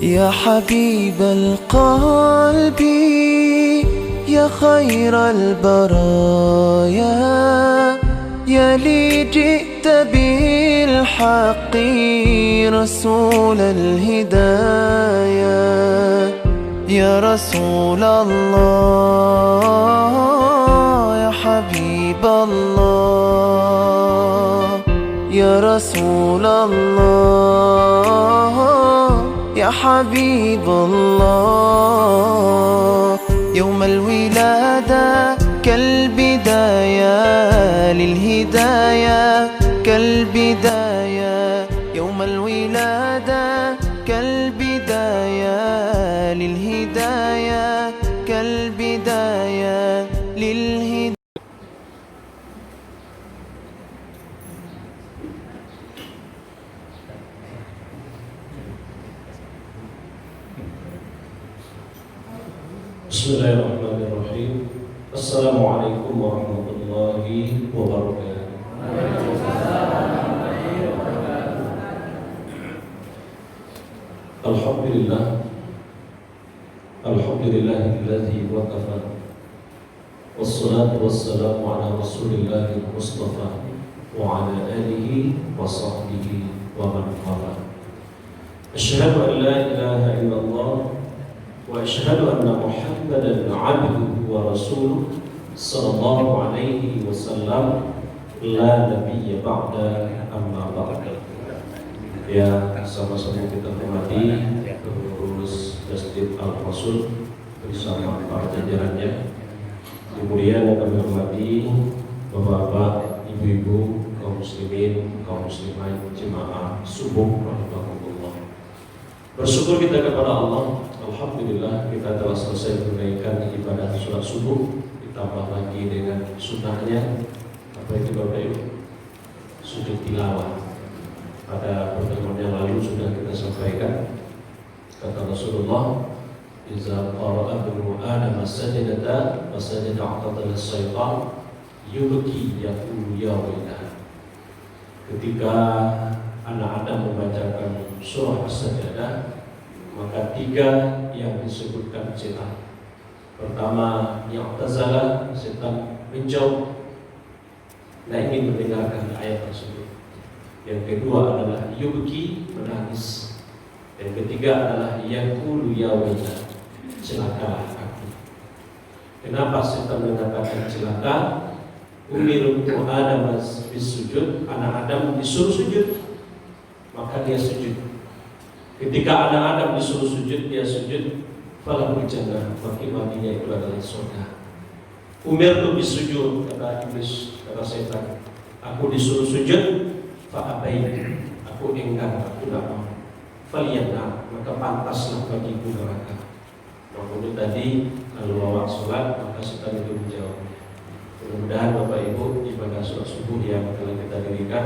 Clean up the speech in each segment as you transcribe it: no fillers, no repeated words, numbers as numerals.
يا حبيب القلب يا خير البرايا يا لي جئت بالحق رسول الهدايا يا رسول الله يا حبيب الله يا رسول الله يا حبيب الله يوم الولادة كالبداية للهداية كالبداية يوم الولادة كالبداية للهداية كالبداية للهداية. بسم الله الرحمن الرحيم. السلام عليكم ورحمة الله وبركاته. الحمد لله الذي وكفى والصلاة والسلام على رسول الله المصطفى وعلى آله وصحبه ومن والاه. أشهد أن لا إله إلا الله وأشهد أن محمدا عبده ورسوله صلى الله عليه وسلم لا نبي بعد أما بعد. Ya, sama-sama kita hormati pengurus Masjid Al-Rasul bersama para jajarannya. Kemudian yang kami hormati bapak-bapak, ibu-ibu, kaum muslimin, kaum muslimat, jemaah subuh rahmatullah. Bersyukur kita kepada Allah. Alhamdulillah kita telah selesai menunaikan ibadah sholat subuh, ditambah lagi dengan sunnahnya apa itu Bapak Ibu? Sujud tilawah. Pada pertemuan yang lalu sudah kita sampaikan, kata Rasulullah, "Iza qara'a ibnu Adam as-sajdata fasajada 'atadala syaitan yubki yaqulu ya wailah." Ketika anak Adam membacakan surah As-Sajdah, maka tiga yang disebutkan setan. Pertama, yang tazala, setan menjauh, tidak ingin mendengarkan ayat tersebut. Yang kedua adalah yubki, menangis. Yang ketiga adalah yaqulu ya wailah, celakalah aku. Kenapa setan mengatakan celaka? Umirtu Adam bisujud, anak Adam disuruh sujud, maka dia sujud. Ketika anak Adam disuruh sujud, dia sujud. Falahu jannah, maki-makinya itu adalah surga. Umirtu bisujud, kata iblis, kata setan, aku disuruh sujud, fa'abain, aku enggan, aku tidak mau. Faliyana, maka pantaslah bagiku neraka. Namun tadi lalu awak sholat, maka setan itu menjawab. Mudah-mudahan Bapak Ibu ibadah sholat subuh yang telah kita dirikan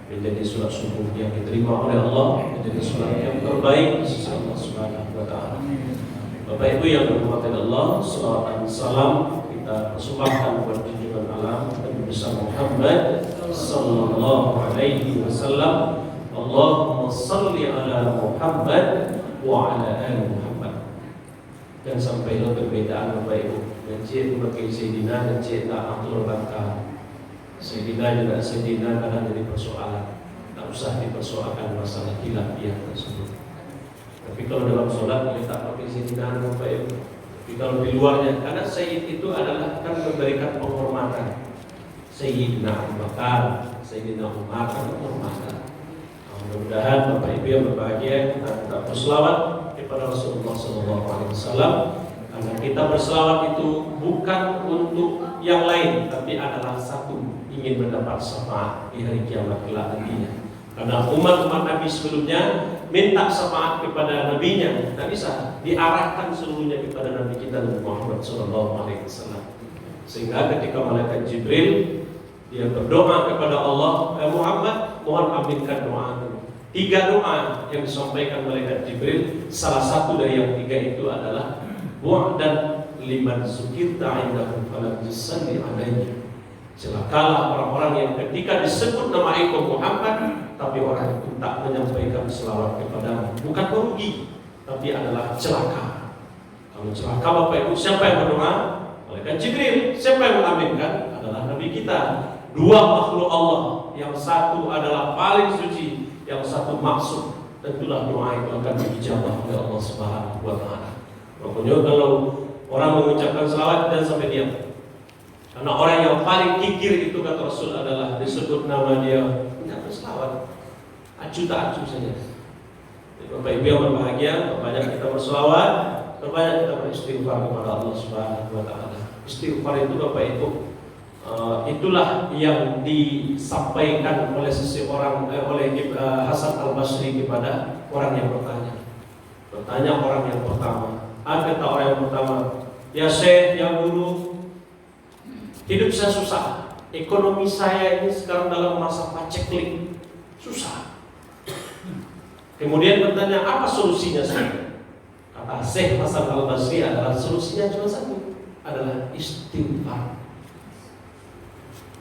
menjadi sholat subuh yang diterima oleh Allah, menjadi sholat yang terbaik di sisi Allah Subhanahu wa Ta'ala. Bapak Ibu yang dirahmati Allah, salawat dan salam kita persembahkan buat junjungan alam Nabi besar Muhammad sallallahu alaihi wasallam. Allahumma salli ala Muhammad wa ala ali Muhammad. Dan sampai lo perbedaan Bapak Ibu, dan cik memakai Sayyidina dan cik tak atur bangka. Sayyidina juga Sayyidina karena jadi persoalan. Tak usah dipersoalkan masalah khilafiyah tersebut. Tapi kalau dalam sholat kita tak pakai Sayyidina Bapak Ibu. Tapi kalau di luarnya, karena Sayyid itu adalah kan memberikan penghormatan. Sayyidina Abu Bakar, Sayyidina Umar kan penghormatan. Mudah-mudahan Bapak Ibu yang berbahagia kita tetap berselawat kepada Rasulullah SAW. Karena kita berselawat itu bukan untuk yang lain, tapi adalah satu, ingin mendapat syafaat di hari kiamat kelak nantinya. Karena umat-umat Nabi sebelumnya minta syafaat kepada nabinya, tidak bisa diarahkan seluruhnya kepada Nabi kita Nabi Muhammad SAW. Sehingga ketika malaikat Jibril dia berdoa kepada Allah, Muhammad, mohon aminkan doaku. 3 doa yang disampaikan malaikat Jibril, salah satu dari yang 3 itu adalah bu'dan liman zukirta indahu falam yusalli alaihi. Celakalah orang-orang yang ketika disebut nama engkau Muhammad, tapi orang itu tak menyampaikan selawat kepadamu. Bukan merugi, tapi adalah celaka. Kalau celaka Bapak Ibu, siapa yang berdoa? Malaikat Jibril. Siapa yang mengaminkan? Adalah Nabi kita. Dua makhluk Allah, yang satu adalah paling suci, yang satu maksud. Tentulah doa itu akan dijawab oleh Allah Subhanahu wa Ta'ala. Pokoknya kalau orang mengucapkan selawat dan sampai diam. Karena orang yang paling kikir itu kata Rasul adalah disebut nama dia mengucapkan selawat. Acu tak acu saja. Jadi Bapak Ibu yang berbahagia, banyak kita berselawat, banyak kita beristighfar kepada Allah Subhanahu wa Ta'ala. Istighfar itu Bapak Ibu, itulah yang disampaikan oleh seseorang oleh Hasan Al-Basri kepada orang yang bertanya. Bertanya orang yang pertama. Kata orang yang pertama, ya Syekh, ya Guru, hidup saya susah. Ekonomi saya ini sekarang dalam masa paceklik, susah. Kemudian bertanya, apa solusinya Syekh? Kata Syekh Hasan Al-Basri adalah solusinya cuma satu, adalah istighfar.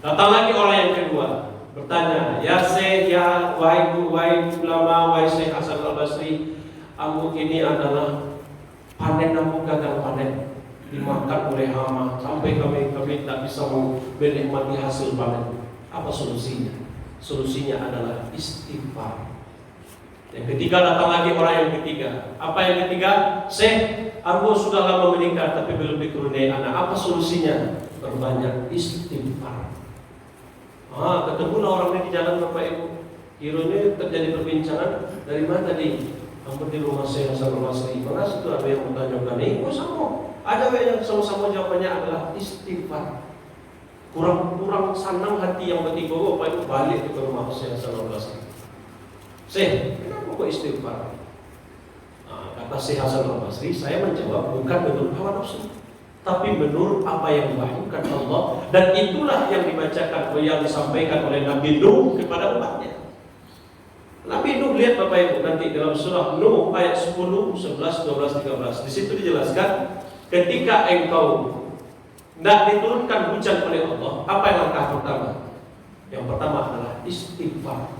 Datang lagi orang yang kedua, bertanya, ya Syekh, ya wahai guru, wahai ulama, wahai Syekh Hasan Al-Basri, aku ini adalah panen aku gagal panen, dimakan oleh hama sampai kami tak bisa menikmati hasil panen. Apa solusinya? Solusinya adalah istighfar. Yang ketiga datang lagi orang yang ketiga. Apa yang ketiga? Syekh, aku sudah lama menikah tapi belum dikurniai anak. Apa solusinya? Berbanyak istighfar. Ketemulah orang ini di jalan Bapak Ibu. Kiranya terjadi perbincangan. Dari mana tadi? Kamu di rumah saya sama Basri. Mana situ ada yang bertanya ini? Oh sama. Ada yang sama-sama jawabannya adalah istighfar. Kurang senang hati yang ketiga Bapak Ibu balik ke rumah saya sama Basri. Syekh, kenapa kok istighfar? Kata Syekh Hasan Al-Basri, saya menjawab bukan menurut hawa nafsu, tapi menurut apa yang diwahyukan Allah, dan itulah yang dibacakan atau yang disampaikan oleh Nabi Nuh kepada umatnya. Nabi Nuh, lihat Bapak Ibu nanti dalam surah Nuh ayat 10, 11, 12, 13. Di situ dijelaskan ketika engkau tidak diturunkan hujan oleh Allah, apa yang langkah pertama? Yang pertama adalah istighfar.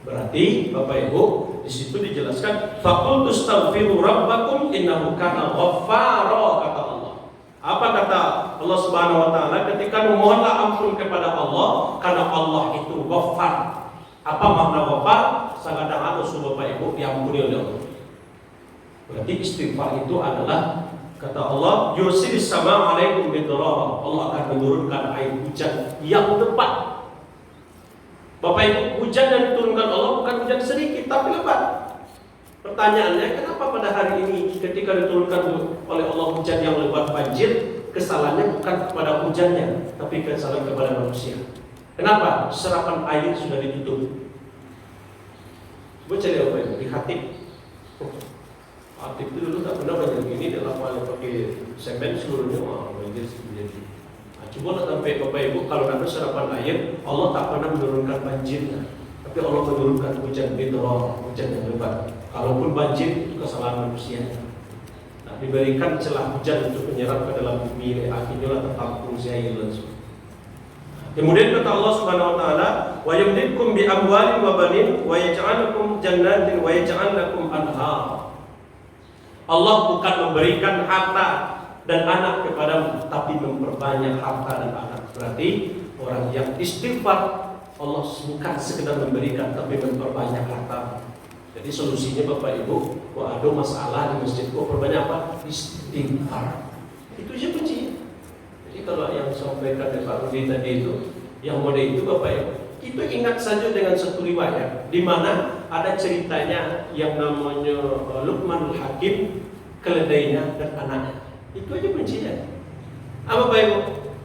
Berarti Bapak Ibu di situ dijelaskan faqul tastaghfiru rabbakum innahu kana ghaffara, kata Allah. Apa kata Allah Subhanahu wa Ta'ala? Ketika memohonlah ampun kepada Allah, karena Allah itu Ghaffar. Apa makna Ghaffar? Sangat halus Bapak Ibu, diampuni oleh Allah. Berarti istighfar itu adalah kata Allah, yursilis sama alaikum bidrar. Allah akan menurunkan air hujan yang tepat. Bapak Ibu, hujan yang diturunkan Allah bukan hujan sedikit tapi lebat. Pertanyaannya, kenapa pada hari ini ketika diturunkan oleh Allah hujan yang lebat banjir, kesalahannya bukan kepada hujannya, tapi kesalahan kepada manusia. Kenapa? Serapan air sudah ditutup. Coba cari apa itu? Di Khatib. Khatib itu dulu tak pernah banyak gini, dalam hal pakai semen seluruhnya banjir sendiri. Coba nak sampai Bapak Ibu, kalau ada serapan air, Allah tak pernah menurunkan banjirnya, tapi Allah menurunkan hujan bidrar, hujan yang lebat. Kalaupun banjir itu kesalahan manusia. Nah, diberikan celah hujan untuk menyerap ke dalam bumi, akhirnya tertampung si air langsung. Kemudian kata Allah Subhanahu wa Ta'ala, wa yumdidkum bi amwalin wa banin wa yaj'al lakum jannatin wa yaj'al lakum anhar. Allah bukan memberikan harta dan anak kepadamu, tapi memperbanyak harta dan anak. Berarti orang yang istighfar, Allah bukan sekedar memberikan, tapi memperbanyak harta. Jadi solusinya Bapak Ibu, ada masalah di masjid, perbanyak apa? Istighfar. Itu aja kuncinya. Jadi kalau yang sampaikan dari Pak Rudi tadi itu, yang mode itu Bapak Ibu, itu ingat saja dengan satu riwayat, di mana ada ceritanya yang namanya Luqmanul Hakim, keledainya dan anaknya. Itu aja kuncinya. Apa Bapak Ibu?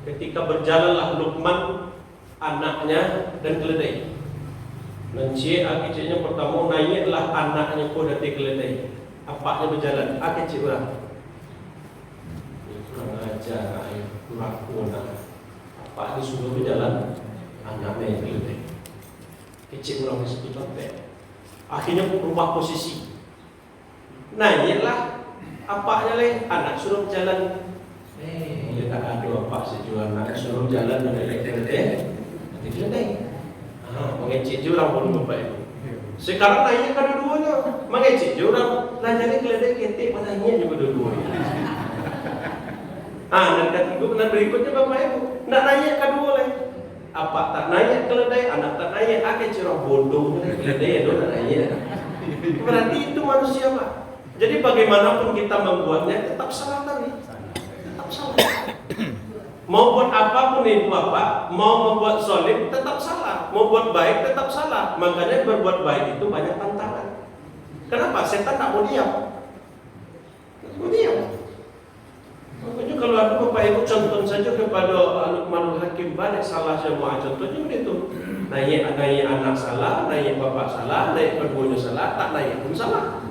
Ketika berjalanlah Luqman, anaknya dan keledai. Nanti akhirnya pertama naiklah anaknya pun dari keledai. Apaknya berjalan? Akhirnya orang. Kurang ajar, kurang kuat. Apa disuruh berjalan? Anaknya yang keledai. Kecil orang disebut sampai. Akhirnya berubah posisi. Naiklah. Apaknya leh, anak suruh jalan. Ya tak ada apa sejual anak suruh jalan dari keledai. Nanti keledai. Mengecek jurang pun Bapak Ibu. Sekarang nanya ke dua-duanya. Mengecek je orang. Lah jadi keledai ketik nanya juga dua-duanya. Dan ketiga berikutnya Bapak Ibu. Nak nanya ke dua lagi. Apa tak nanya keledai, anak tak nanya. Akhirnya cerah bodoh. Keledai itu tak nanya. Berarti itu manusia Pak. Jadi bagaimanapun kita membuatnya tetap salah tadi. Tetap salah. Mau buat apapun ibu bapak, mau membuat zalim tetap salah, mau buat baik tetap salah. Makanya berbuat baik itu banyak tantangan. Kenapa? Setan tak mau diam. Tak mau diam. Makanya kalau ada bapak ibu contoh saja kepada Luqmanul Hakim balik salah semua contohnya itu. Naik anak salah, naik bapak salah, naik keduanya salah, tak naik pun salah.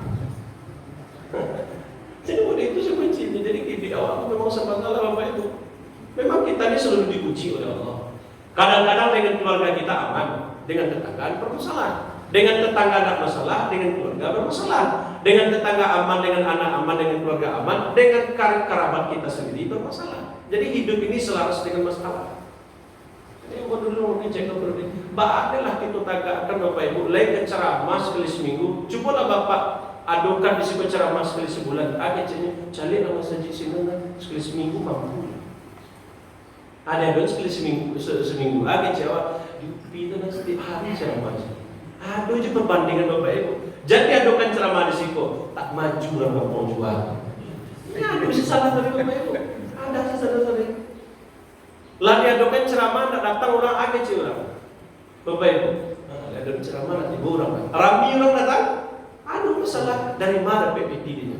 Jadi itu sebenarnya jadi di awal memang sempat salah bapak ibu. Memang kita ini selalu diuji oleh Allah. Kadang-kadang dengan keluarga kita aman, dengan tetangga bermasalah. Dengan tetangga ada masalah, dengan keluarga bermasalah. Dengan tetangga aman, dengan anak aman, dengan keluarga aman, dengan kerabat kita sendiri bermasalah. Jadi hidup ini selaras dengan masalah. Jadi yang dulu mungkin cek berarti, adalah kita tagakan Bapak Ibu, lain ceramah sekali seminggu. Cobalah Bapak adukan di sebuah ceramah sekali sebulan. Akhirnya cari nama saji sinungan sekali seminggu mampu. Ada yang sekali seminggu agak jawab itu setiap hari ceramah. Aduh je perbandingan Bapak Ibu. Jadi adukan ceramah di situ tak maju orang mau jual. Ini ada salah dari Bapak Ibu. Ada salah tadi. Lagi adukan ceramah tak datang orang agak orang. Bapak Ibu. Ada ceramah nanti orang. Rami orang datang. Aduh masalah dari mana PPT-nya.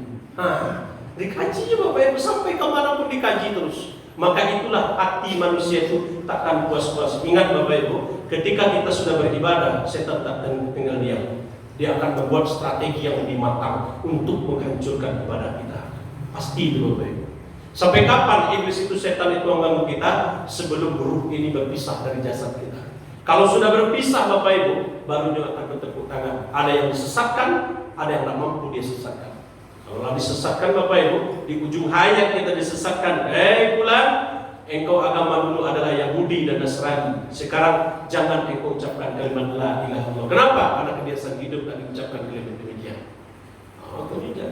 Dikaji ya Bapak Ibu sampai kemanapun dikaji terus. Maka itulah hati manusia itu takkan puas-puas. Ingat Bapak Ibu, ketika kita sudah beribadah, setan tak tinggal diam. Dia akan membuat strategi yang lebih matang untuk menghancurkan ibadah kita. Pasti itu Bapak Ibu. Sampai kapan iblis itu, setan itu mengganggu kita? Sebelum ruh ini berpisah dari jasad kita. Kalau sudah berpisah Bapak Ibu, baru dia akan bertepuk tangan. Ada yang disesatkan, ada yang tak mampu dia sesatkan. Kalau disesatkan Bapak Ibu, di ujung hayat kita disesatkan. Bulan, engkau agama dulu adalah Yahudi dan Nasrani. Sekarang jangan engkau ucapkan kalimat la ilaha illallah. Kenapa? Karena kebiasaan hidup dan diucapkan kalimat demikian. Kemudian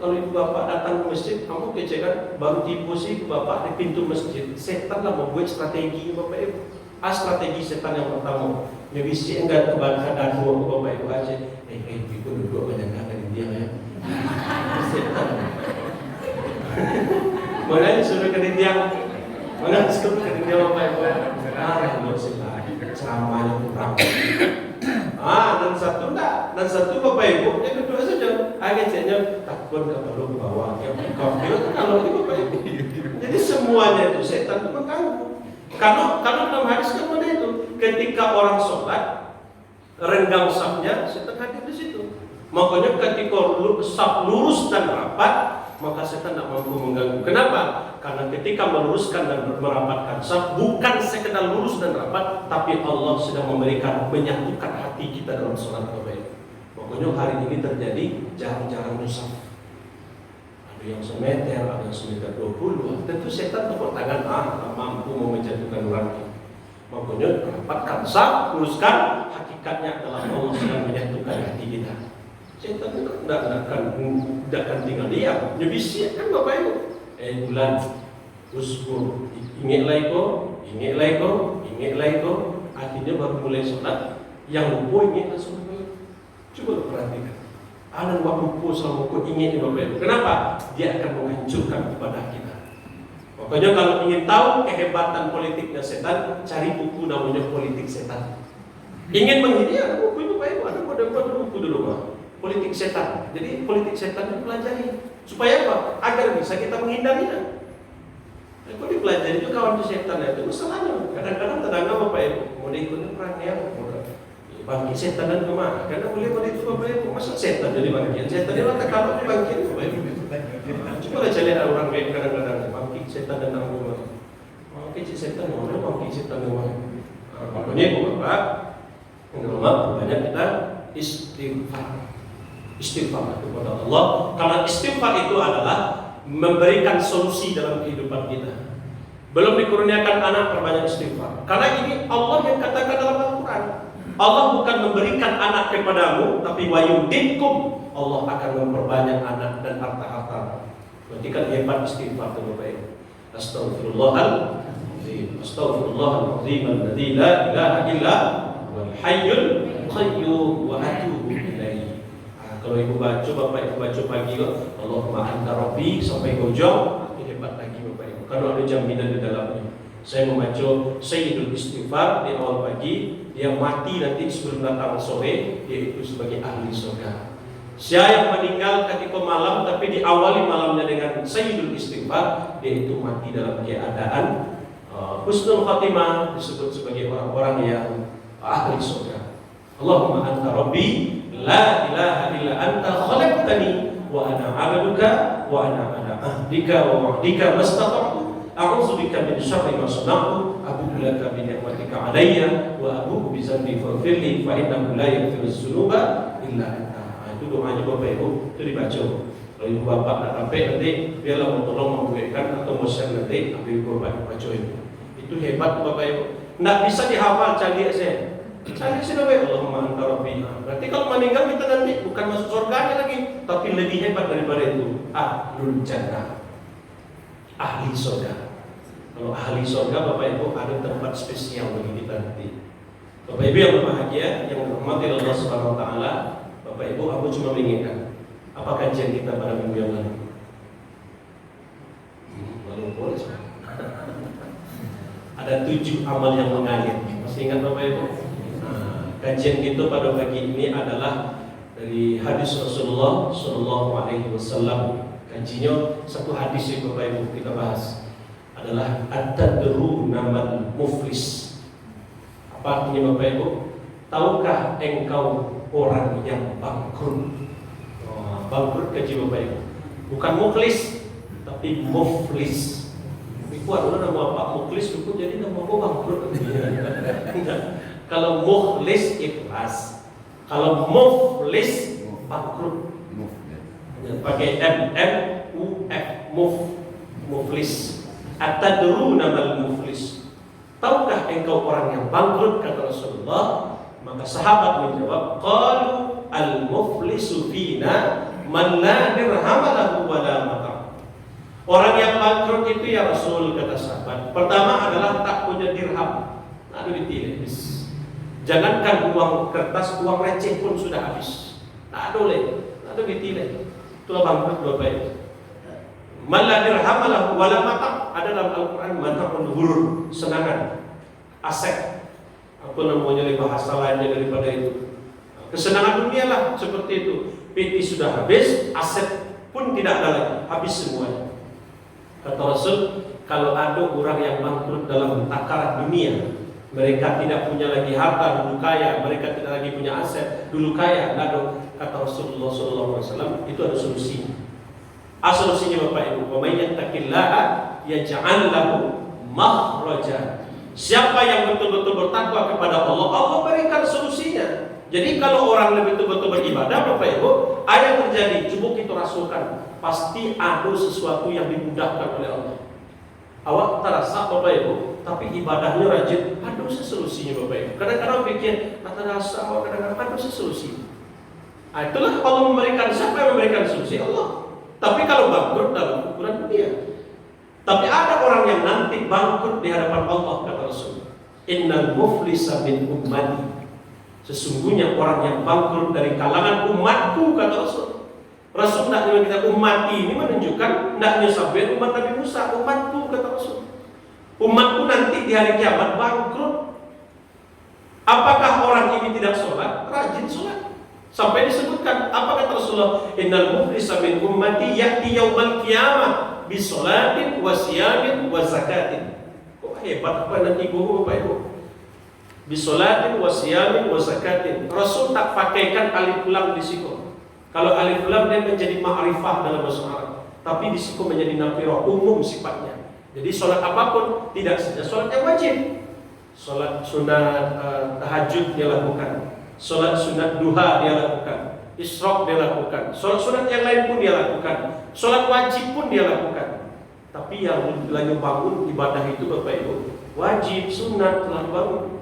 kalau ibu bapak datang ke masjid, kamu kecekan baru tipu sih bapak di pintu masjid. Setan lah membuat strategi Bapak Ibu. Strategi setan yang pertama, nyebisi enggak kebadan dua Bapak Ibu aja. Ibu duduk banyak dari dia ya. Makanya suruh ke tiang, mana suruh ke tiang Bapak Ibu? Belum selesai, ceramahnya kurang. Dan satu enggak, dan satu Bapak Ibu yang kedua saja. Akhirnya takut nggak perlu ke bawah. Yang kalau ini Bapak Ibu. Jadi semuanya itu setan itu mengganggu. Kalau dalam hadis kan ada itu, ketika orang sholat renggang safnya, setan hadir di situ. Makanya ketika saf lurus dan rapat, maka setan tidak mampu mengganggu. Kenapa? Karena ketika meluruskan dan merapatkan saf, bukan sekedar lurus dan rapat, tapi Allah sedang menyatukan hati kita dalam sholat Bapak Ibu. Makanya hari ini terjadi jarang-jarang musaf. Ada yang semeter, ada yang semeter 20. Tentu setan tepuk tangan, mampu menjatuhkan orang. Makanya rapatkan saf, luruskan, hakikatnya adalah Allah sedang menyatukan hati kita. Setan itu tidak akan tinggal diam. Nyebisi kan Bapak Ibu. Bulan, uskur, ingatlah itu. Akhirnya baru mulai sholat. Yang lupa ingatlah sholat. Coba perhatikan. Ada waktu lupa selama kau ingat Bapak Ibu. Kenapa? Dia akan menghancurkan ibadah kita. Makanya kalau ingin tahu kehebatan politiknya setan, cari buku namanya Politik Setan. Ingin menghindari buku itu Bapak Ibu. Ada buat buku dulu Pak. Politik setan. Jadi politik setan itu pelajari. Supaya apa? Agar bisa kita menghindarinya. Kalau dipelajari itu kawan setan itu masalahnya. Kadang-kadang tetangga Bapak Ibu mau ikut perang ya, bangkit setan dan kemana? Karena boleh pada itu Bapak Ibu masa setan jadi bangkit. Setan dia mata kalau bangkit Bapak Ibu. Coba cari orang baik kadang-kadang bangkit setan dan kemana? Bangkit setan mana? Bangkit setan kemana? Makanya Bapak, banyak kita istighfar. Istighfar kepada Allah. Karena istighfar itu adalah memberikan solusi dalam kehidupan kita. Belum dikurniakan anak, perbanyak istighfar. Karena ini Allah yang katakan dalam Al-Quran. Allah bukan memberikan anak kepadamu, tapi wayumditkum, Allah akan memperbanyak anak dan harta-harta. Berarti kan hebat istighfar itu Bapak Ibu. Astaghfirullahaladzim, astaghfirullahaladzim alladzi la ilaha illa huwal hayyul qayyum wa atubu ilaihi. Kalau ibu baca, Bapak Ibu baca pagi, Allahumma anta rabbi sampai ujung, itu hebat lagi Bapak Ibu. Kalau ada jaminan di dalamnya. Saya membaca Sayyidul Istighfar di awal pagi, dia mati nanti sebelum datang sore, dia itu sebagai ahli surga. Siapa yang meninggal ketika malam tapi diawali malamnya dengan Sayyidul Istighfar, dia itu mati dalam keadaan husnul khatimah, disebut sebagai orang-orang yang ahli surga. Allahumma anta rabbi la ilaha illa anta khalaqtani wa ana 'abduka wa ana ala ahdika wa wa'dika mastata'tu. A'udzubika min syarri ma sana'tu, abu'u laka bi ni'matika 'alayya wa abu'u bi dzambi faghfirli fa innahu la yaghfiru dzunuba illa anta. Itu doanya Bapak Ibu, itu dibaca. Kalau ibu bapak nak sampai nanti biarlah mau tolong memberikan atau mau share nanti ambil korban baca itu. Itu hebat Bapak Ibu. Enggak bisa dihafal canggih saya. Canggih sih Bapak. Allahumma anta rabbi. Berarti kalau meninggal kita nanti bukan masuk surganya lagi, tapi lebih hebat daripada itu. Ahlul jannah. Ahli surga. Kalau ahli surga Bapak Ibu ada tempat spesial bagi kita nanti. Bapak Ibu yang berbahagia, yang dirahmati Allah Subhanahu wa taala, Bapak Ibu, aku cuma mengingatkan apa kajian kita pada minggu yang lalu. Lalu boleh. Ada 7 amal yang mengalir. Masih ingat Bapak Ibu? Kajian kita pada pagi ini adalah dari hadis Rasulullah Shallallahu Alaihi Wasallam. Kajinya satu hadis yang Bapak Ibu kita bahas adalah at-tadru namal muflis. Apa artinya Bapak Ibu? Tahukah engkau orang yang bangkrut? Bangkrut kaji Bapak Ibu. Bukan muflis, tapi muflis. Itu adalah nama Pak Muflis, itu jadi nama aku bangkrut. Kalau muflis ikhlas, kalau muflis bangkrut. Pakai M-U-F, muflis. At-tadru namal muflis. Tahukah engkau orang yang bangkrut, kata Rasulullah? Maka sahabat menjawab, qalu al-muflisu fina man la dirham lahu wa la mata'. Orang yang bangkrut itu ya Rasul, kata sahabat, pertama adalah tak punya dirham. Aduh ditilis. Jangankan uang kertas, uang receh pun sudah habis. Aduh ditilis. Itulah bangkrut Bapak Ibu. Man la dirham lahu wa la mata'. Ada dalam Al-Quran mata'un ghurur, senangan, aset. Apa namanya bahasa lainnya daripada itu? Kesenangan dunia lah seperti itu. PT sudah habis, aset pun tidak ada lagi, habis semuanya. Kata Rasul, kalau ada orang yang bangkrut dalam takaran dunia, mereka tidak punya lagi harta, dulu kaya, mereka tidak lagi punya aset, dulu kaya, ada. Kata Rasulullah SAW, itu ada solusi. Solusinya Bapak Ibu, wa may yattaqillaha yaj'al lahu makhraja. Siapa yang betul-betul bertakwa kepada Allah, Allah berikan solusinya. Jadi kalau orang lebih betul-betul beribadah, Bapak Ibu, apa yang terjadi? Coba kita rasakan, pasti ada sesuatu yang dimudahkan oleh Allah. Awak terasa Bapak Ibu, tapi ibadahnya rajin, ada solusinya Bapak Ibu. Kadang-kadang pikir, terasa awak kadang-kadang ada solusi. Itulah Allah memberikan. Siapa yang memberikan solusi? Allah. Tapi kalau bangkrut dalam ukuran dunia. Tapi ada orang yang nanti bangkrut di hadapan Allah, kata Rasul. Innal muflisa min ummati. Sesungguhnya orang yang bangkrut dari kalangan umatku, kata Rasul. Rasul tidak bilang kita ummati, ini menunjukkan tidak nyesabin umat Nabi Musa, umatku, kata Rasul. Umatku nanti di hari kiamat bangkrut. Apakah orang ini tidak sholat? Rajin sholat. Sampai disebutkan, apa kata Rasulullah? Innal muflisa min ummati ya'ti yaumal qiyamah bisolatin wa siyamin wa zakatin. Kok hebat apa nanti guru Bapak Ibu? Bisolatin wa siyamin wa zakatin. Rasul tak pakaikan alif lam di situ. Kalau alif lam dia menjadi ma'rifah dalam bahasa Arab, tapi di situ menjadi nakirah, umum sifatnya. Jadi solat apapun tidak saja solat yang wajib. Solat sunat tahajud dia lakukan, solat sunat duha dia lakukan, isyraq dia lakukan, solat sunat yang lain pun dia lakukan, solat wajib pun dia lakukan. Tapi yang lagi bangun ibadah itu Bapak Ibu, wajib sunat telah bangun.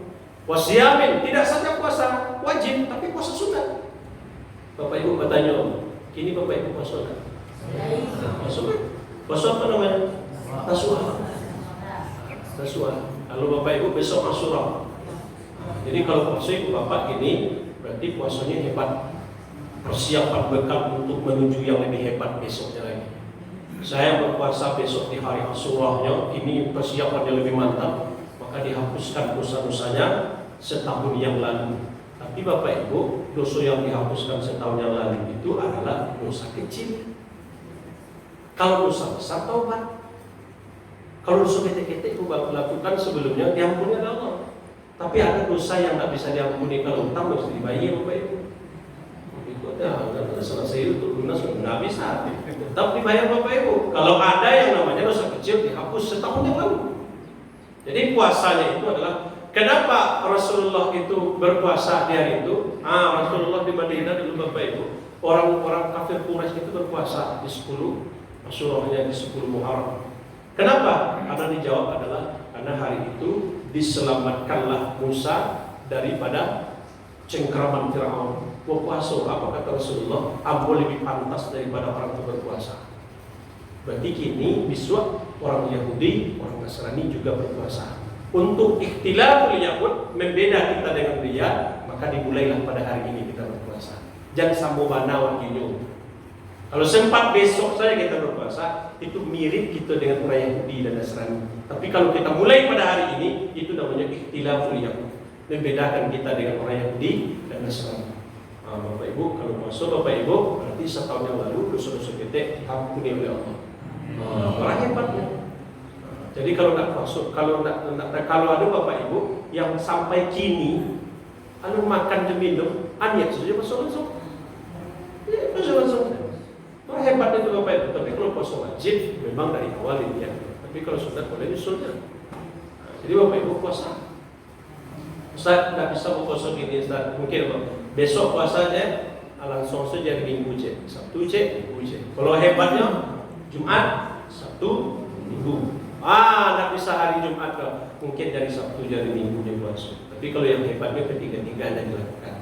Wasiyamin, tidak saja puasa wajib, tapi puasa sunat. Bapak Ibu bertanya, kini Bapak Ibu puasa sunat? Puasa sunat. Puasa apa namanya? Tasu'a. Tasu'a. Kalau Bapak Ibu besok Asyura. Jadi kalau puasa Ibu Bapak ini berarti puasanya hebat. Persiapan bekal untuk menuju yang lebih hebat besoknya lagi. Saya berpuasa besok di hari Asyuranya, ini persiapannya lebih mantap, maka dihapuskan dosa-dosanya setahun yang lalu. Tapi Bapak Ibu, dosa yang dihapuskan setahun yang lalu itu adalah dosa kecil. Kalau dosa besar taubat. Kalau dosa ketek-ketek itu lakukan sebelumnya diampuni oleh Allah. Tapi ada dosa yang tidak bisa diampuni kalau utang mesti dibayar Bapak Ibu. Itu ada selesai itu lunas nggak bisa. Tetap dibayar Bapak Ibu. Kalau ada yang namanya dosa kecil dihapus setahun yang lalu. Jadi puasanya itu adalah kenapa Rasulullah itu berpuasa di hari itu? Rasulullah di Madinah dulu Bapak Ibu. Orang-orang kafir Quraisy itu berpuasa di 10 Asyuranya di 10 Muharram. Kenapa? Karena dijawab adalah karena hari itu diselamatkanlah Musa daripada cengkraman Firaun. Berpuasa, apa kata Rasulullah? Ampun lebih pantas daripada orang itu berpuasa. Berarti kini besok orang Yahudi, orang Nasrani juga berpuasa. Untuk ikhtilaful yakut, membeda kita dengan dia, maka dimulailah pada hari ini kita berpuasa. Jangan sambobana wakinyo. Kalau sempat besok saja kita berpuasa, itu mirip kita dengan orang Yahudi dan Nasrani. Tapi kalau kita mulai pada hari ini, itu namanya ikhtilaful yakut. Membedakan kita dengan orang Yahudi dan Nasrani. Bapak Ibu, kalau puasa Bapak Ibu, berarti setahun yang lalu dosa-dosa kita diampuni oleh Allah. Orang hebatnya. Jadi kalau nak masuk, kalau ada Bapak Ibu yang sampai kini, makan dan minum, niat saja masuk. Ya, masuk. Orang hebat itu Bapak Ibu. Tapi kalau puasa wajib, memang dari awal ini ya. Tapi kalau sudah boleh nyusulnya. Jadi Bapak Ibu puasa. Ustaz tidak bisa berpuasa gini Ustaz. Mungkin apa? Besok puasanya langsung saja minggu cek. Sabtu cek, minggu cek. Kalau hebatnya Jumat, Sabtu, Minggu. Tidak bisa hari Jumat lah. Mungkin dari Sabtu jadi Minggu dia puasa. Tapi kalau yang hebatnya ketiga-tiganya dilakukan.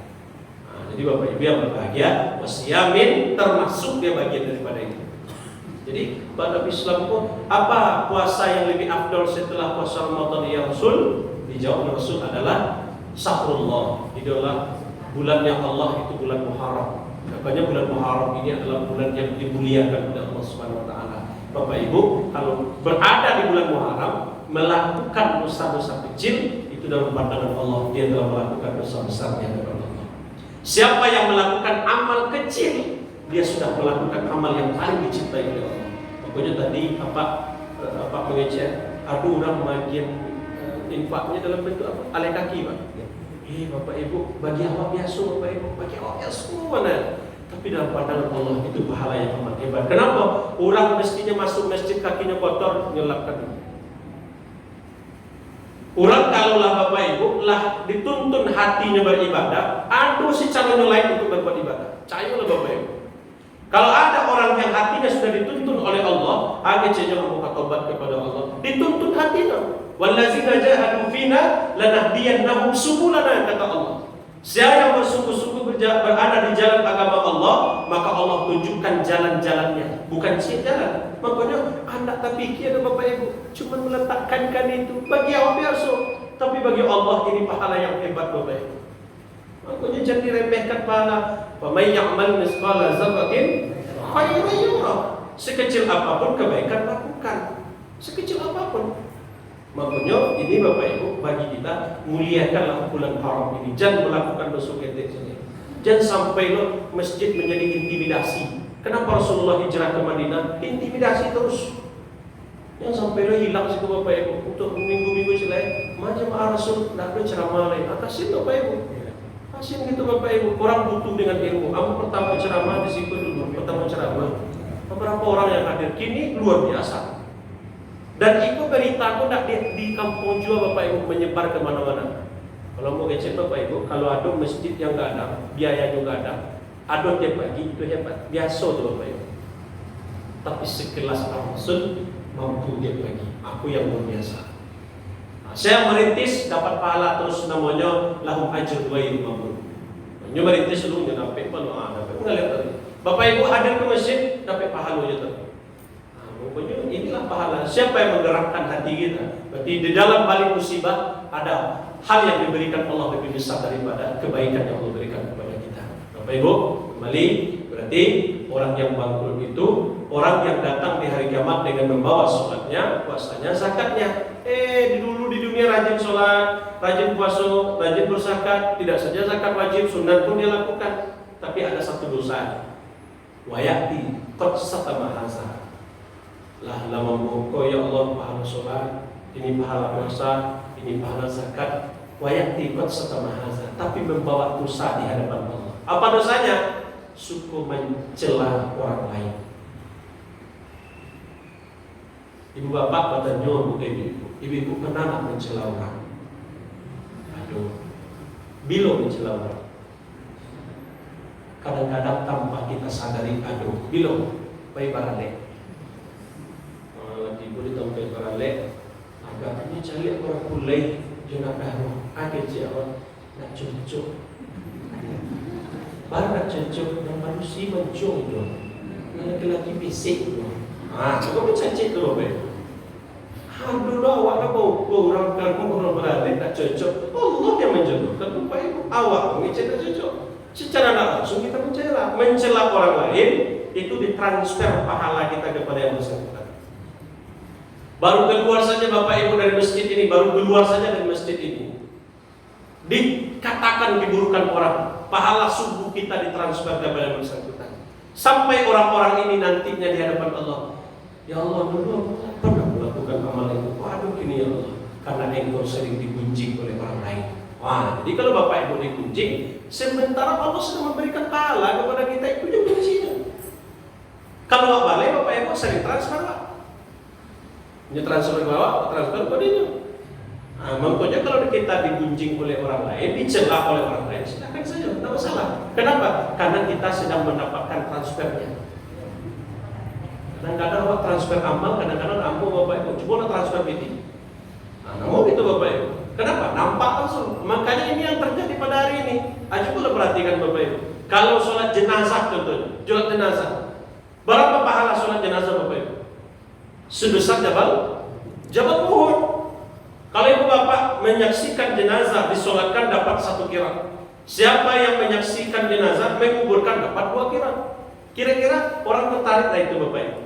Jadi Bapak Ibu yang berbahagia, wasiyamin termasuk dia bagian daripada itu. Jadi pada Islam pun apa puasa yang lebih afdal setelah puasa Ramadan ya Rasul? Dijawab Rasul adalah Syahrullah. Itu adalah bulannya Allah, itu bulan Muharram. Makanya bulan Muharram ini adalah bulan yang dimuliakan oleh Allah Subhanahu wa taala. Bapak Ibu, kalau berada di bulan Muharram melakukan dosa-dosa kecil, itu dalam pandangan Allah dia telah melakukan dosa besar di hadapan Allah. Siapa yang melakukan amal kecil, dia sudah melakukan amal yang paling dicintai oleh Allah. Pokoknya tadi apa mengecek, orang bagian infaknya dalam bentuk apa? Alai kaki, Pak. Bapak Ibu, bagi awak biasa Bapak Ibu, bagi awak biasa mana? Tapi dalam pandangan Allah itu pahala yang amat hebat. Kenapa? Orang mestinya masuk masjid kakinya kotor, nyelapkan. Orang kalaulah Bapak Ibu lah dituntun hatinya beribadah, aduh si calon lain untuk berbuat ibadah. Cayolah Bapak Ibu. Kalau ada orang yang hatinya sudah dituntun oleh Allah, agaknya membuka tobat kepada Allah, dituntun hatinya. Wallazina jahadu fina lanahdiyannahum subulana, kata Allah. Siapa yang bersungguh-sungguh berada di jalan agama Allah, maka Allah tunjukkan jalan-jalannya, bukan jalan. Makanya anak tak pikir Bapak Ibu, cuma meletakkan itu bagi awak biasa, tapi bagi Allah ini pahala yang hebat Bapak Ibu. Makanya jangan diremehkan pahala. Wa may ya'mal misqala dzarratin khairan yarah. Sekecil apapun kebaikan lakukan. Sekecil apapun. Makanya ini Bapak Ibu, bagi kita muliakanlah bulan haram ini. Jangan melakukan dosa ketek saja. Jangan sampai masjid menjadi intimidasi. Kenapa Rasulullah hijrah ke Madinah? Intimidasi terus. Yang sampai hilang situ Bapak Ibu. Untuk minggu-minggu selain macam Rasul tidak ada ceramah lain. Atasin Bapak Ibu. Asin gitu Bapak Ibu. Orang butuh dengan ilmu. Kamu pertama ceramah di situ dulu. Pertama ceramah. Beberapa orang yang hadir kini luar biasa. Dan itu berita aku tidak di kampung juga Bapak Ibu menyebar kemana-mana. Kalau mau ngecek Bapak Ibu, kalau ada masjid yang nggak ada, biaya juga ada tiap pagi, itu hebat. Biasa tuh Bapak Ibu. Tapi sekelas Rasul mampu tiap pagi. Aku yang luar biasa. Saya merintis dapat pahala terus namanya lahum ajr ghairu mamnun. Nyo merintis dulu nya dapat pahala dapat enggak lihat tadi. Bapak Ibu hadir ke masjid dapat pahalanya tadi. Pokoknya inilah pahala. Siapa yang menggerakkan hati kita? Berarti di dalam balik musibah ada hal yang diberikan Allah lebih besar daripada kebaikan yang Allah berikan kepada kita. Bapak Ibu, kembali berarti orang yang bangkrut itu orang yang datang di hari kiamat dengan membawa sholatnya, puasanya, zakatnya. Dulu di dunia rajin sholat, rajin puasa, rajin berzakat, tidak saja zakat wajib, sunat pun dia lakukan. Tapi ada satu dosa. Wayati qad mahasa. Lah membuka ya Allah pahala sholat, ini pahala puasa, ini pahala zakat. Wayati qad mahasa. Tapi membawa dosa di hadapan Allah. Apa dosanya? Suka mencela orang lain. Ibu bapak bertanya bukan ibu pernah mencela orang? Aduh, bila mencela orang? Kadang-kadang tanpa kita sadari, aduh, bila baik barale. Ibu di tempat barale, agaknya cari orang pulai, jangan baru, agak jawab, nak cocok. Baru nak cocok, yang manusia mencung itu, laki-laki bisik itu. Cukup mencacik tu bapak. Aduh dah awak kau orang orang berada tak cocok. Allah yang menjodohkan bapak ibu. Awak mengecek tak cocok. Secara tak langsung kita mencela orang lain itu ditransfer pahala kita kepada yang bersangkutan. Baru keluar saja bapak ibu dari masjid ini, baru keluar saja dari masjid ini, dikatakan keburukan orang, pahala subuh kita ditransfer kepada yang bersangkutan. Sampai orang-orang ini nantinya di hadapan Allah. Ya Allah, dulu pernah melakukan amal itu. Waduh ini ya Allah, karena engkau sering digunjing oleh orang lain. Wah, jadi kalau bapak ibu digunjing, sementara Allah sedang memberikan pahala kepada kita, itu juga kuncinya. Kalau balik bapak ibu sering transfer lah. Ini transfer ke bawah, transfer ke dia. Makanya kalau kita digunjing oleh orang lain, dicela oleh orang lain, silakan saja, tidak masalah. Kenapa? Karena kita sedang mendapatkan transfernya. Kadang-kadang orang transfer amal, kadang-kadang ampuh bapak ibu. Coba transfer ini. Mau gitu bapak ibu. Kenapa? Nampak langsung. Makanya ini yang terjadi pada hari ini. Coba perhatikan bapak ibu. Kalau sholat jenazah contohnya, sholat jenazah. Berapa pahala sholat jenazah bapak ibu? Sebesar Jabal Uhud. Kalau ibu bapak menyaksikan jenazah disolatkan dapat 1 qirat. Siapa yang menyaksikan jenazah menguburkan dapat 2 qirat. Kira-kira orang tertarik lah itu bapak ibu.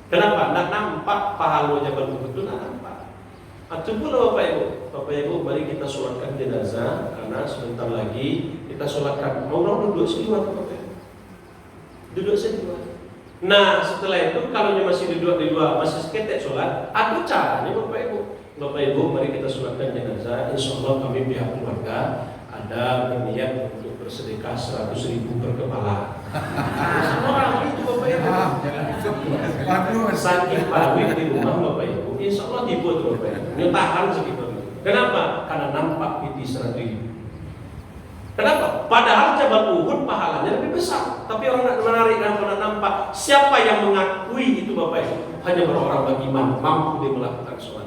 Kenapa? Nak nampak pahala Jabal Uhud itu nak nampak. Coba bapak ibu. Bapak ibu, mari kita solatkan jenazah karena sebentar lagi kita solatkan. Orang duduk seluar bapak ibu. Duduk seluar. Nah setelah itu kalau dia masih duduk di luar, masih seketek solat, ada caranya bapak ibu. Bapak ibu, mari kita solatkan jenazah. Insya Allah kami pihak keluarga ada berniat untuk bersedekah 100.000 per kepala. Semua itu bapak ibu. Saking pawit di rumah bapak ibu, insya Allah dibuat bapak ibu. Nyutahan segitu. Kenapa? Karena nampak itu 100.000. Kenapa? Padahal Jabal Uhud pahalanya lebih besar. Tapi orang nak menarik dan nak nampak. Siapa yang mengakui itu bapak ibu? Hanya orang beriman mampu dia melakukan sholat.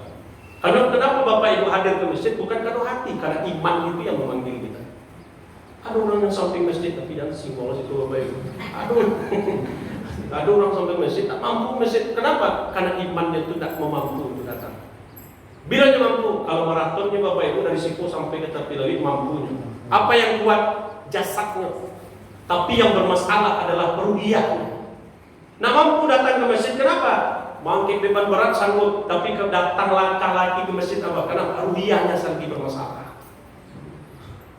Karena kenapa bapak ibu hadir ke masjid? Bukan karena hati, karena iman itu yang memanggil kita. Ada orang yang samping masjid tapi jangan simbolos itu bapak ibu. Ada orang sampai masjid tak mampu masjid. Kenapa? Karena imannya itu tak mampu untuk datang. Bila dia mampu, kalau maratonnya bapak ibu dari Siko sampai ke Tapilawi mampunya. Apa yang kuat? Jasadnya. Tapi yang bermasalah adalah perugiannya. Nah mampu datang ke masjid, kenapa? Mangkit beban berat sanggup, tapi datang langkah lagi ke masjid apa? Karena ruhiyahnya lagi bermasalah.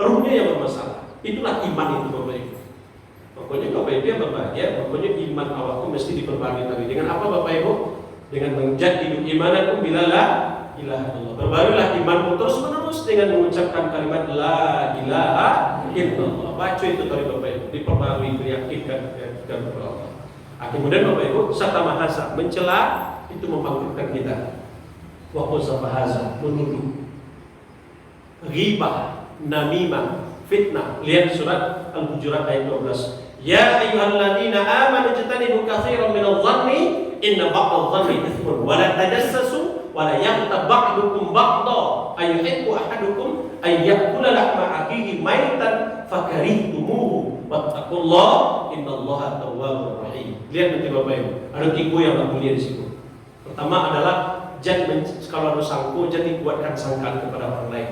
Ruhnya yang bermasalah. Itulah iman itu bapak ibu. Pokoknya bapak ibu yang berbahagia, pokoknya iman awakku mesti diperbarui tadi. Dengan apa bapak ibu? Dengan menjadikan imanakum bila la ilaha illallah. Berbarulah imanmu terus menerus dengan mengucapkan kalimat la ilaha illallah. Baca itu tadi bapak ibu, diperbarui, diyakinkan kepada Allah. Kemudian bapak ibu, sata mahasa mencela itu membangkitkan kita. Wa qaza bahasa menuduh, ghibah, namimah, fitnah. Lihat surat Al-Hujurat ayat 12. Ya ayyuhalladzina amanu ijtanibu katsiran minadh-dhanni inna ba'dadh-dhanni itsmun wa la tajassasu Wala yaghtab ba'dukum ba'dha ayyuhibbu ahadukum ay ya'kula lahma akhihi maitan fakarihtumuhu wattaqullaha innallaha tawwabur rahim. Lihat nanti Bapak Ibu, ada 3 yang mulia di situ. Pertama adalah kalau ada sangko jangan buatkan sangkaan kepada orang lain.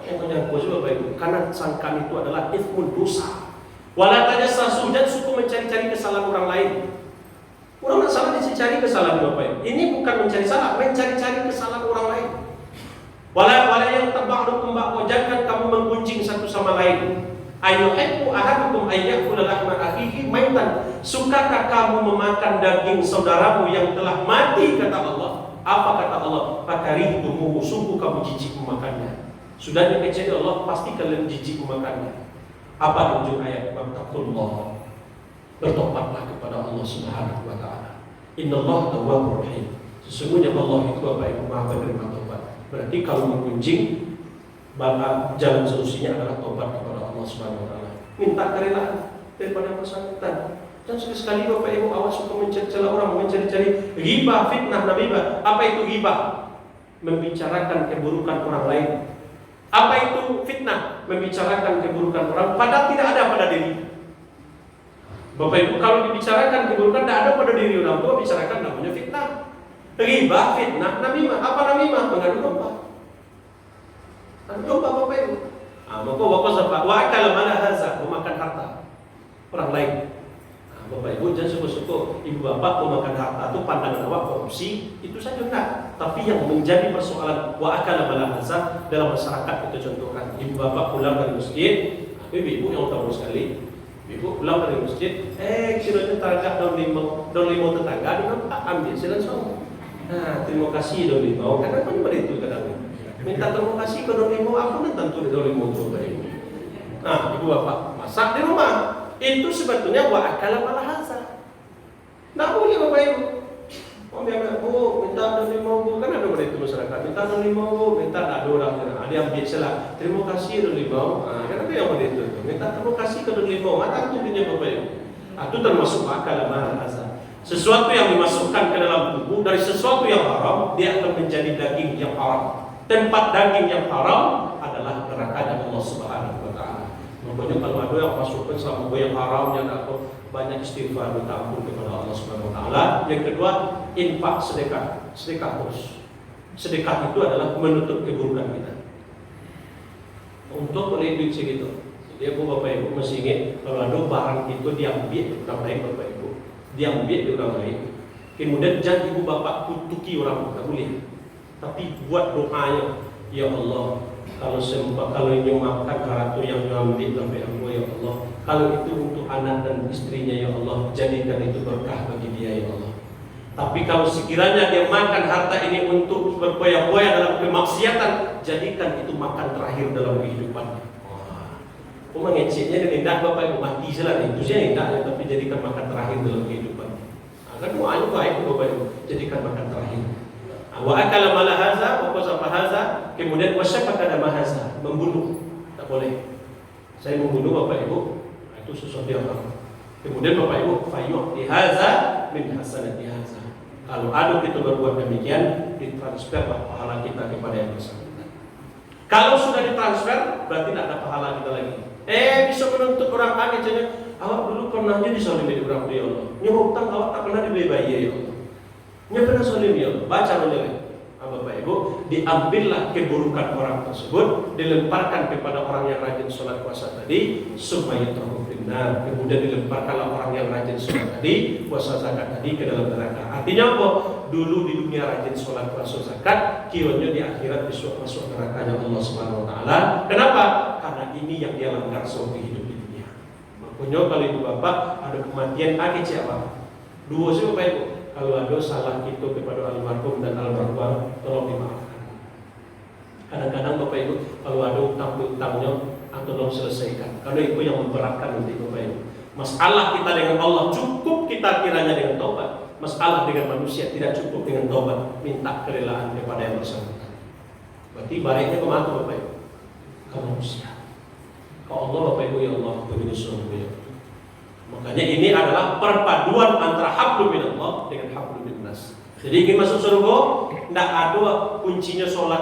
Yang menyangkut juga Bapak Ibu, karena sangkaan itu adalah ithmun dosa. Wala tajassasu, dan suka mencari-cari kesalahan orang lain. Orang tak salah dicari kesalahan Bapak Ibu. Ini bukan mencari salah, mencari-cari kesalahan orang lain. Wala yang taba'dukum ba'dha, jangan kamu menggunjing satu sama lain. Ayyuhibbu ahadukum ayyakula lahma akhihi maitan. Sukakah kamu memakan daging saudaramu yang telah mati, kata Allah? Apa kata Allah? Fakarihtumuhu, sungguh kamu jijik memakannya. Sudah dikecil Allah, pasti kalian jijik memakannya. Apa ujung ayat? Wattaqullah, bertobatlah kepada Allah Subhanahu wa taala. Innallaha tawwabur rahim. Sesungguhnya Allah itu Bapak Ibu Maha penerima taubat. Berarti kalau menggunjing, maka jalan solusinya adalah taubat kepada Allah Subhanahu wa taala. Minta kerelaan daripada bersangkutan. Dan sekali Bapak Ibu awas suka mencela orang, mencari-cari ghibah, fitnah, namimah. Apa itu ghibah? Membicarakan keburukan orang lain. Apa itu fitnah? Membicarakan keburukan orang padahal tidak ada pada diri. Bapak Ibu, kalau dibicarakan keburukan tidak ada pada diri orang tua, bicarakan namanya fitnah. Ghibah, fitnah, namimah. Apa namimah? Mengadu domba. Adu domba Bapak Ibu. Maka Bapak sebab wa akala mala hadza, memakan harta orang lain. Bapak Ibu jangan suka-suka ibu bapak memakan harta itu pandangan awak korupsi, itu saja enggak. Tapi yang menjadi persoalan wa akala mala hadza dalam masyarakat itu contohkan ibu bapak pulang dari masjid, ibu yang tahu sekali. Ibu pulang dari masjid, kiranya tetangga daun limau tetangga ambil silakan. Nah, terima kasih daun limau. Karena kan begitu kadang. Minta terima kasih ke daun limau, apa nih tentu daun limau itu Bapak Ibu. Nah, ibu bapak masak di rumah, itu sebetulnya wa akala mala hadza. Nah, boleh Bapak Ibu. Minta daun limau Bu, kan ada begitu masyarakat. Minta daun limau Bu, minta ada orang dia ambil salah. Terima kasih daun limau. Kan ada yang begitu. Minta terima kasih ke daun limau. Mata tubuhnya Bapak Ibu. Itu termasuk akal mala hadza. Sesuatu yang dimasukkan ke dalam tubuh dari sesuatu yang haram, dia akan menjadi daging yang haram. Tempat daging yang haram adalah neraka Allah Subhanahu wa taala. Makanya kalau ada yang masukkan selama yang haram yang atau banyak istighfar minta ampun kepada Allah Subhanahu wa taala. Yang kedua, infak, sedekah terus. Sedekah itu adalah menutup keburukan kita. Untuk oleh duit segitu. Jadi Bapak Ibu mesti ingat kalau ada barang itu diambil orang lain Bapak Ibu, diambil orang lain. Kemudian jangan ibu bapak kutuki orang, tak boleh. Tapi buat doanya, ya Allah, kalau sempat kalau ini makan karatu yang diambil sampai aku ya Allah, kalau itu untuk anak dan istrinya ya Allah, jadikan itu berkah bagi dia ya Allah. Tapi kalau sekiranya dia makan harta ini untuk berpoya-poya dalam kemaksiatan, jadikan itu makan terakhir dalam kehidupannya. Mengeceknya dan tidak Bapak Ibu mati salah itu saya tidak, tapi jadikan makan terakhir dalam kehidupannya. Kan doanya baik Bapak Ibu, jadikan makan terakhir. Wa akala mala hadza wa qasafa hadza, kemudian wasyafaka dama hadza, membunuh. Tak boleh. Saya membunuh Bapak Ibu, itu sesuatu yang haram. Kemudian Bapak Ibu fayu'ti hadza min hasanati hadza. Kalau ada kita berbuat demikian, ditransferlah pahala kita kepada yang bersangkutan. Kalau sudah ditransfer, berarti tidak ada pahala kita lagi. Bisa menuntut orang A misalnya, awak dulu pernah jadi zalimi di orang dia Allah. Nyuruh hutang awak tak pernah dibayar ya Allah. Nya pernah zalimi ya Allah. Baca menilai. Bapak Ibu, diambillah keburukan orang tersebut, dilemparkan kepada orang yang rajin sholat puasa tadi, supaya terhubungkan. Kemudian dilemparkanlah orang yang rajin sholat tadi, puasa zakat tadi ke dalam neraka. Artinya apa? Dulu di dunia rajin sholat puasa zakat, kiranya di akhirat masuk nerakanya Allah Subhanahu Wa Taala. Kenapa? Karena ini yang dia langgar seumur hidup di dunia. Makanya kalau itu Bapak ada kematian akhir siapa? Dua sih Bapak Ibu. Kalau ada salah itu kepada almarhum dan almarhumah, tolong dimaafkan. Kadang-kadang Bapak Ibu, kalau ada utang-utangnya, tolong selesaikan. Karena itu yang memberatkan nanti Bapak Ibu. Masalah kita dengan Allah cukup kita kiranya dengan taubat. Masalah dengan manusia tidak cukup dengan taubat. Minta kerelaan kepada yang bersangkutan. Berarti baiknya kemana Bapak Ibu? Ke manusia. Ke Allah Bapak Ibu, ya Allah, begini sungguh. Makanya ini adalah perpaduan antara hablum minallah dengan hablum minnas. Jadi ingin masuk surga, tidak ada kuncinya sholat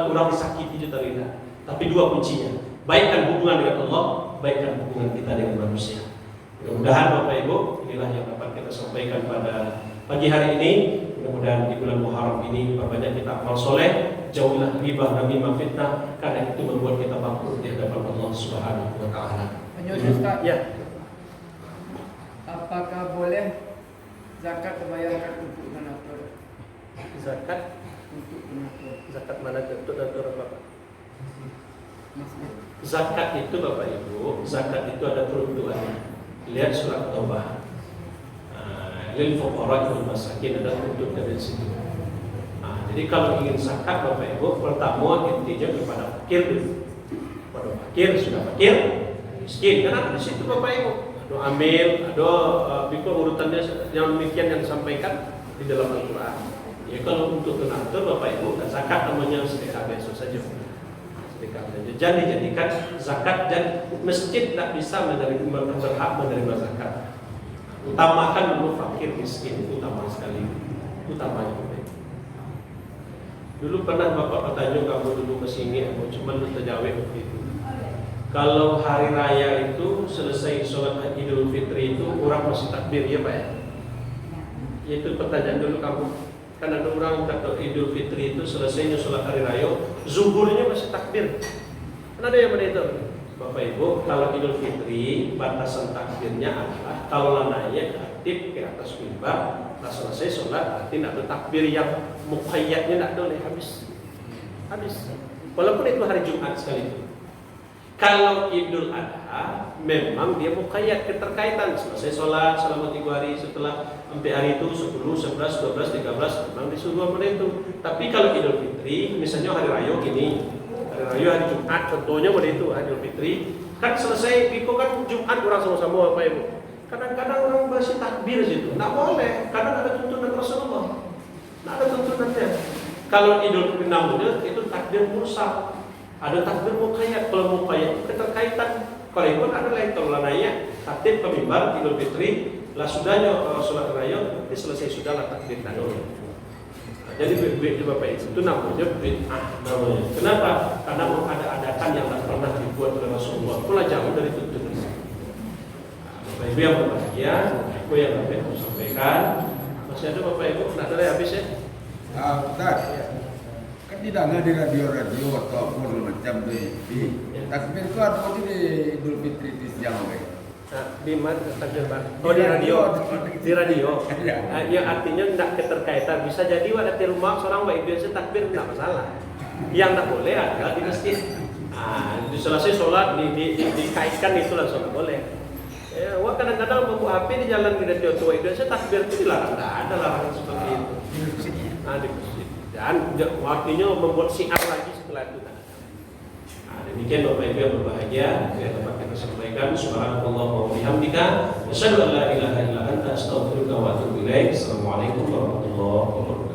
kurang disakiti itu tidak. Tapi dua kuncinya, baikkan hubungan dengan Allah, baikkan hubungan kita dengan manusia. Mudah-mudahan Bapak Ibu, inilah yang dapat kita sampaikan pada pagi hari ini. Mudah-mudahan di bulan Muharram ini perbanyak kita amal soleh, jauhilah riba, namimah, fitnah, karena itu membuat kita bangkrut di hadapan Allah Subhanahu wa Ta'ala. Ustaz, Ya. apakah boleh zakat dibayarkan untuk donatur? Zakat, Untuk donatur zakat mana itu dan Bapak? masjid. Zakat itu Bapak Ibu, zakat itu ada peruntukannya. Lihat surat Taubah. Lil fuqara wal masakin, ada untuk dari situ. Jadi kalau ingin zakat Bapak Ibu, pertama intinya kepada fakir dulu. Pada fakir, sudah fakir, miskin. Karena di situ Bapak Ibu ada amil, ada urutannya yang demikian yang disampaikan di dalam Al-Quran. Ya kalau untuk donatur Bapak Ibu, zakat namanya sedekah biasa saja. Jadi jadikan zakat, dan masjid tak bisa menerima, berhak menerima zakat. Utamakan dulu fakir miskin, itu utama sekali, utamanya. Dulu pernah Bapak bertanya, kamu dulu masih ingat, cuma lu terjawab begitu. Kalau hari raya itu selesai sholat Idul Fitri itu orang masih takbir ya Pak ya? Itu pertanyaan dulu kamu. Karena ada orang kata Idul Fitri itu selesainya sholat hari raya, zuhurnya masih takbir. Kan ada yang begitu. Bapak Ibu, kalau Idul Fitri batasan takbirnya adalah kalau naik aktif ke atas mimbar, tak selesai sholat, berarti tidak ada takbir yang muqayyadnya, tidak boleh habis. Walaupun itu hari Jumat sekalipun. Kalau Idul Adha, memang dia muqayyad, keterkaitan selesai sholat selama 3 hari, setelah sampai hari itu 10, 11, 12, 13 memang disuruh pada itu. Tapi kalau Idul Fitri, misalnya hari raya gini, hari raya hari Jumat contohnya pada itu hari Idul Fitri, kan selesai Piko kan Jumat orang sama-sama Bapak Ibu. Kadang-kadang orang masih takbir situ, tidak boleh, karena ada tuntunan Rasulullah, tidak ada tuntunannya. Kalau Idul Fitri namanya itu takbir mursal, ada takbir muqayyad. Kalau muqayyad itu keterkaitan. Kalau itu ada lain, kalau lananya takbir ke mimbar Idul Fitri, lah sudahnya sholat raya, nanti selesai sudahlah takbir tadi. Jadi Bapak itu namanya bid'ah namanya. Kenapa? Karena ada adakan yang tak pernah dibuat oleh Rasulullah. Pula jauh dari tuntunan. Bapak Ibu yang berbahagia, aku yang dapat saya sampaikan. Masih ada Bapak Ibu? Tidak ada habis ya? Ustaz, kan tidak ada di radio ataupun macam di takbir itu ada di Idul Fitri di siang Di mana takbir Pak? Oh di radio. Di radio. Ya artinya tidak keterkaitan. Bisa jadi ada di rumah seorang baik biasa takbir tidak masalah. Yang tak boleh adalah di masjid. Di selesai sholat dikaitkan itu langsung tidak boleh. Wah kadang-kadang bawa HP di jalan di radio tua itu saya takbir itu dilarang. Tidak ada larangan seperti itu. Di masjid. Dan waktunya membuat syiar lagi setelah itu. Demikian Bapak Ibu yang berbahagia, yang dapat kita sampaikan. Subhanallah wa bihamdika, asyhadu an la ilaha illa anta, astaghfiruka wa atubu ilaik. Assalamualaikum warahmatullahi wabarakatuh.